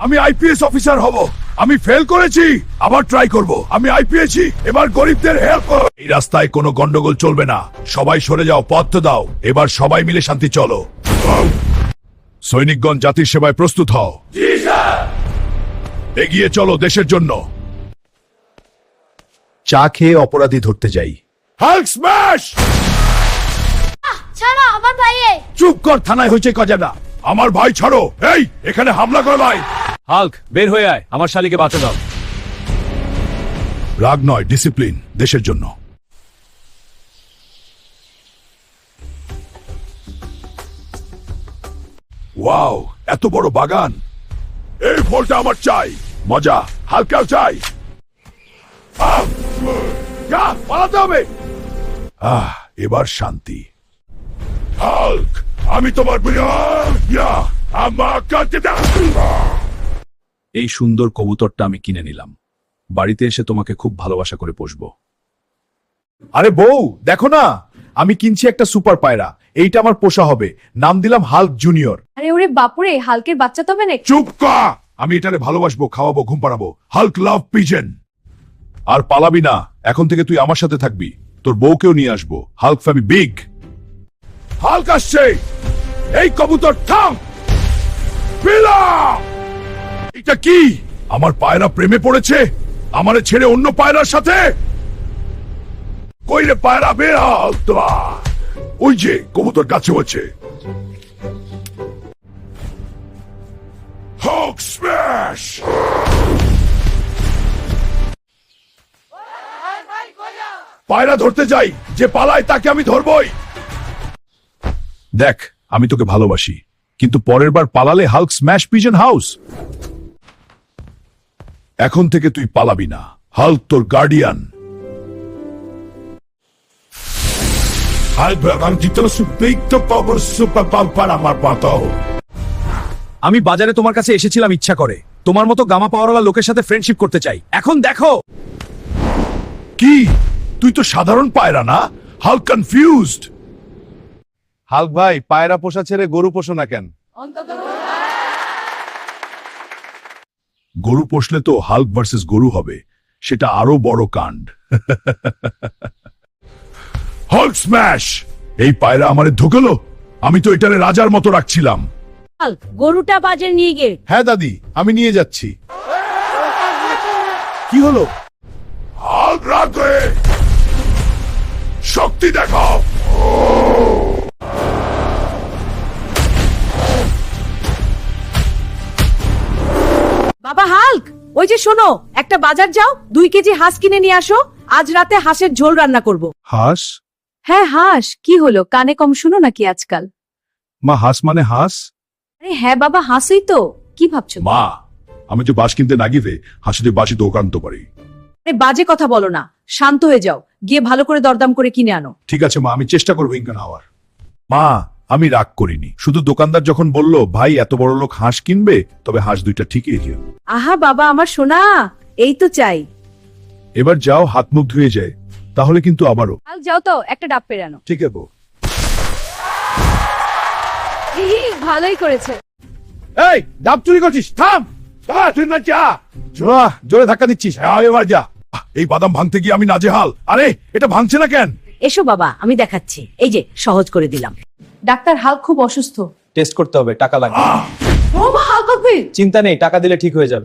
আমি IPS officer হব। আমি ফেল করেছি, আবার ট্রাই করব। আমি আইপিএসি, এবার গরিবদের হেল্প করব। এই রাস্তায় কোনো গন্ডগোল চলবে না। সবাই সরে যাও, পথ দাও। এবার সবাই মিলে শান্তি চলো। সৈনিকগণ, জাতির সেবায় প্রস্তুত হও। জি স্যার। এগিয়ে চলো দেশের জন্য। চা খেয়ে অপরাধী ধরতে যাই। Hulk smash! ছাড়ো আমার ভাইয়ে। চুপ কর, থানায় হয়েছে কজানা। আমার ভাই ছাড়ো। এই, এখানে হামলা করে ভাই। হাল্ক, বের হয়ে আয়, আমার শালিকে বাঁচা দাও। রাগ নয়, ডিসিপ্লিন, দেশের জন্য। ওয়াও, এত বড় বাগান। এই ফলটা আমার চাই। মজা, হালকাও চাই। যা, পালাতে হবে। এবার শান্তি। হাল্ক, আমি তোমার এই সুন্দর কবুতরটা আমি কিনে নিলাম। বাড়িতে এসে তোমাকে খুব ভালোবাসা করে পোষবো। আরে বউ, দেখো না, আমি কিনছি একটা সুপার পায়রা। এইটা আমার পোষা হবে। নাম দিলাম হাল্ক জুনিয়র। আরে ওরে বাপুরে, হালকের বাচ্চা তো হবে না। চুপ কর! আমি এটারে ভালোবাসবো, খাওয়াবো, ঘুম পাড়াবো। হাল্ক লাভ পিজেন। আর পালাবি না, এখন থেকে তুই আমার সাথে থাকবি। তোর বউকেও নিয়ে আসবো। Hulk ফ্যামি big. হাল্ক আসছে। এই কবুতর থাম। বিলা! এটা কি? আমার পায়রা প্রেমে পড়েছে? আমারে ছেড়ে অন্য পায়রার সাথে? কই রে পায়রা, বের হ। ওই যে কবুতর গাছে হচ্ছে। Hulk smash! পায়রা ধরতে যাই, যে পালায় তাকে আমি ধরবই। দেখ, আমি তোকে ভালোবাসি, কিন্তু পরের বার পালালে হাল্ক স্ম্যাশ পিজন হাউস। এখন থেকে তুই পালাবি না। হাল্ক তোর গার্ডিয়ান। আমি বাজারে তোমার কাছে এসেছিলাম ইচ্ছা করে। তোমার মতো গামা পাওয়ারওয়ালা লোকের সাথে ফ্রেন্ডশিপ করতে চাই। এখন দেখো। কি? তুই তো সাধারণ পায়রা না? Hulk confused. হাল্ক ভাই, পায়রা পোষা ছেড়ে গরু পোষো না কেন? গরু পোষলে তো হাল্ক ভার্সেস গরু হবে। সেটা আরো বড় কাণ্ড। Hulk smash! এই পায়রা আমারে ধোকালো। আমি তো এটারে রাজার মতো রাখছিলাম। হাল্ক, গরুটা বাজারে নিয়ে গে। হ্যাঁ দাদি, আমি নিয়ে যাচ্ছি। কি হলো? হাল্ক রাগ হয়ে শক্তি দেখাও। বাবা হাল্ক, ওই যে শোনো, একটা বাজার যাও, 2 কেজি হাঁস কিনে নিয়ে আসো। আজ রাতে হাঁসের ঝোল রান্না করব। হাঁস? হ্যাঁ হাঁস। কি হলো, কানে কম শুনো নাকি আজকাল? মা, হাঁস মানে হাঁস? আরে হ্যাঁ বাবা, হাঁসই তো। কি ভাবছো? মা, আমি তো বাস কিনতে না গিয়ে হাসিতে বাসি দোকান তো পারি। আরে বাজে কথা বলো না, শান্ত হয়ে যাও। গিয়ে ভালো করে দরদাম করে কিনে আনো। ঠিক আছে মা, আমি চেষ্টা করবো ইনকাম হওয়ার। মা, আমি রাগ করিনি। শুধু দোকানদার যখন বলল ভাই এত বড় লোক হাঁস কিনবে, তবে হাঁস দুইটা ঠিকই ছিল। আহা বাবা আমার সোনা, এই তো চাই। এবার যাও, হাত মুখ ধুয়ে যায়, তাহলে কিন্তু আবারও। হাল্ক যাও তো, একটা ডাব পেরে আনো। ঠিক আছে। ভালোই করেছে। এই, ডাব চুরি করছিস? থাম। তুই না যা। জোরে ধাক্কা দিচ্ছিস। এবার যা। এই বাদাম ভাঙতে গিয়ে আমি নাজেহাল। আরে, এটা ভাঙছে না কেন? এসো বাবা, আমি দেখাচ্ছি। এই যে সহজ করে দিলাম। ডাক্তার, হাল্ক খুব অসুস্থ। টেস্ট করতে হবে, টাকা লাগবে। ও মা, হাল্ক হবে। চিন্তা নেই, টাকা দিলে ঠিক হয়ে যাবে।